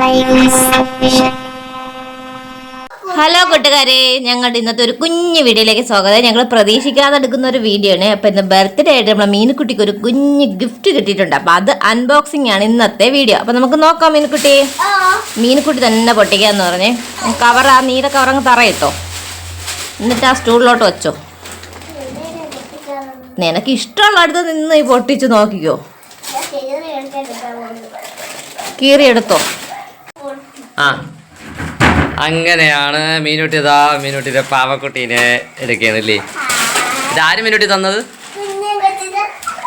Hello കൂട്ടുകാരെ, ഞങ്ങളുടെ ഇന്നത്തെ ഒരു കുഞ്ഞു വീഡിയോയിലേക്ക് സ്വാഗതം. ഞങ്ങൾ പ്രതീക്ഷിക്കാതെ എടുക്കുന്ന ഒരു വീഡിയോ ആണ്. അപ്പം ഇന്ന് ബർത്ത്ഡേ ആയിട്ട് നമ്മളെ മീനുക്കുട്ടിക്ക് ഒരു കുഞ്ഞു ഗിഫ്റ്റ് കിട്ടിയിട്ടുണ്ട്. അപ്പം അത് അൺബോക്സിംഗ് ആണ് ഇന്നത്തെ വീഡിയോ. അപ്പം നമുക്ക് നോക്കാം. മീനുക്കുട്ടി തന്നെ പൊട്ടിക്കാന്ന് പറഞ്ഞേ. കവർ, ആ നീല കവറങ്ങ് തറയിട്ടോ, എന്നിട്ട് ആ സ്റ്റൂളിലോട്ട് വെച്ചോ. നിനക്ക് ഇഷ്ടമുള്ള അടുത്ത് നിന്ന് ഈ പൊട്ടിച്ച് നോക്കിക്കോ. കീറിയെടുത്തോ. ആ, അങ്ങനെയാണ് മീനുട്ടിയുടെ പാവക്കുട്ടീനെ എടുക്കുന്നല്ലേ. ഇതാരും മീനുട്ടി തന്നത്?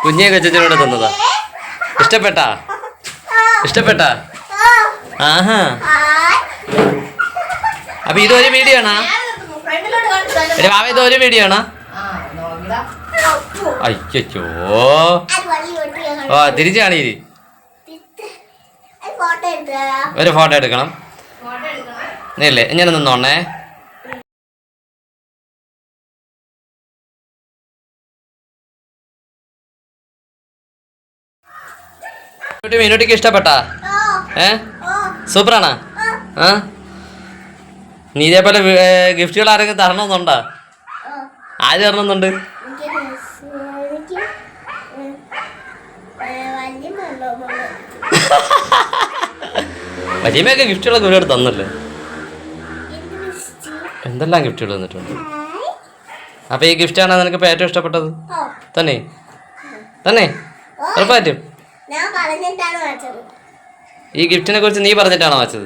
കുഞ്ഞെ കൊച്ചിനോട് തന്നതാ. ഇഷ്ടപ്പെട്ടാ? ആഹാ, അപ്പൊ ഇതൊരു വീഡിയോ ആണോ? ബാബ, ഇതൊരു വീഡിയോ ആണോ? അയ്യോ, ഓ തിരിച്ചാണ് ഇരി. ഒരു ഫോട്ടോ എടുക്കണം. നീല്ലേ ഇങ്ങനെ നിന്നോണേ. മീനുട്ടിക്ക് ഇഷ്ടപ്പെട്ടാ? സൂപ്പറാണോ? ആ, നീ ഇതേപോലെ ഗിഫ്റ്റുകൾ ആരെങ്കിലും തരണമെന്നുണ്ടോ? ആര് തരണമെന്നുണ്ട്? വലിയമ്മയൊക്കെ ഗിഫ്റ്റുകളൊക്കെ ഒരുപാട് തന്നല്ലേ. എന്തെല്ലാം ഗിഫ്റ്റുകൾ തന്നിട്ടുണ്ട്. അപ്പൊ ഈ ഗിഫ്റ്റാണ് നിനക്ക് ഇപ്പൊ ഏറ്റവും ഇഷ്ടപ്പെട്ടത്? തന്നെ ഉറപ്പായിട്ടും ഈ ഗിഫ്റ്റിനെ കുറിച്ച് നീ പറഞ്ഞിട്ടാണോ വായിച്ചത്?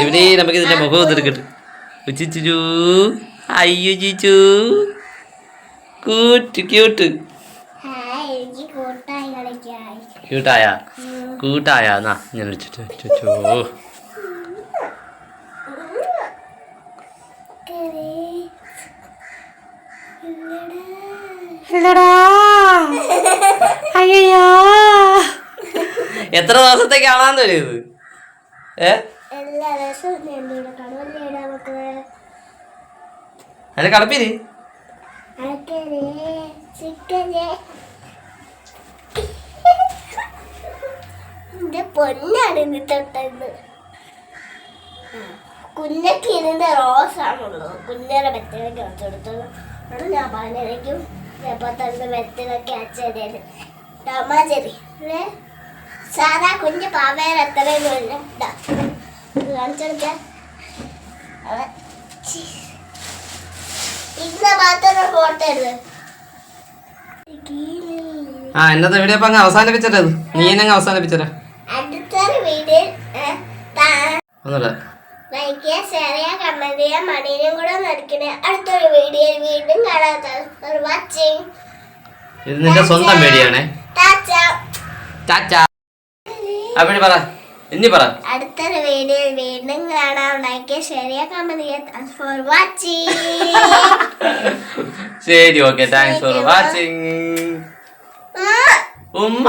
ഇവിടെ നമുക്ക് ഇതിന്റെ മുഖം എടുക്കട്ടെ. അയ്യോ ചീച്ചു, കൂട്ടായ എന്നാ ഞാൻ വിളിച്ചിട്ട്. അയ്യോ, എത്ര ദിവസത്തേക്കാണാന്ന് വരുന്നത്? അതിന് കളപ്പില് പൊന്നാണ് തൊട്ടത്. കുഞ്ഞക്ക് ഇതിന്റെ റോസാണുള്ളൂ. കുഞ്ഞിനെ മെത്തനൊക്കെ വെച്ചു കൊടുത്തത്. അത് ഞാൻ പറഞ്ഞിരിക്കും. തന്നെ മെത്തനൊക്കെ അച്ഛന് ടമാചരി സാധാ കുഞ്ഞ് പാവയിൽ എത്രയൊന്നും ഇല്ല. കാണിച്ചെടുക്ക. ഇന്ന മാത്രം ഫോട്ടോ എടുത്ത്. ആ, എന്നത്തെ വീഡിയോ അപ്പൊ അങ്ങ് അവസാനിപ്പിച്ചത്. നീ എന്നെ അങ്ങ് അവസാനിപ്പിച്ചത്. അടുത്തൊരു വീഡിയോ ഒന്നുമില്ല. ലൈക്ക് ചെയ്യുക, ഷെയർ ചെയ്യുക, കമന്റ് ചെയ്യുക, മണീനും കൂടെ നടിക്കണേ. അടുത്തൊരു വീഡിയോ വീണ്ടും കാണാം. വാച്ചിങ്. ഇത് നിന്റെ സ്വന്തം വീഡിയോ ആണേ. പറ, ഇനി പറ. അടുത്തൊരു വീഡിയോ വീണ്ടും കാണാം. ലൈക്ക് ചെയ്യുക, ഷെയർ ചെയ്യുക, കമന്റ് ചെയ്യുക. Thanks for watching. ശരി, ഓക്കെ, താങ്ക്സ് ഫോർ വാച്ചിങ്. ഉമ്മ.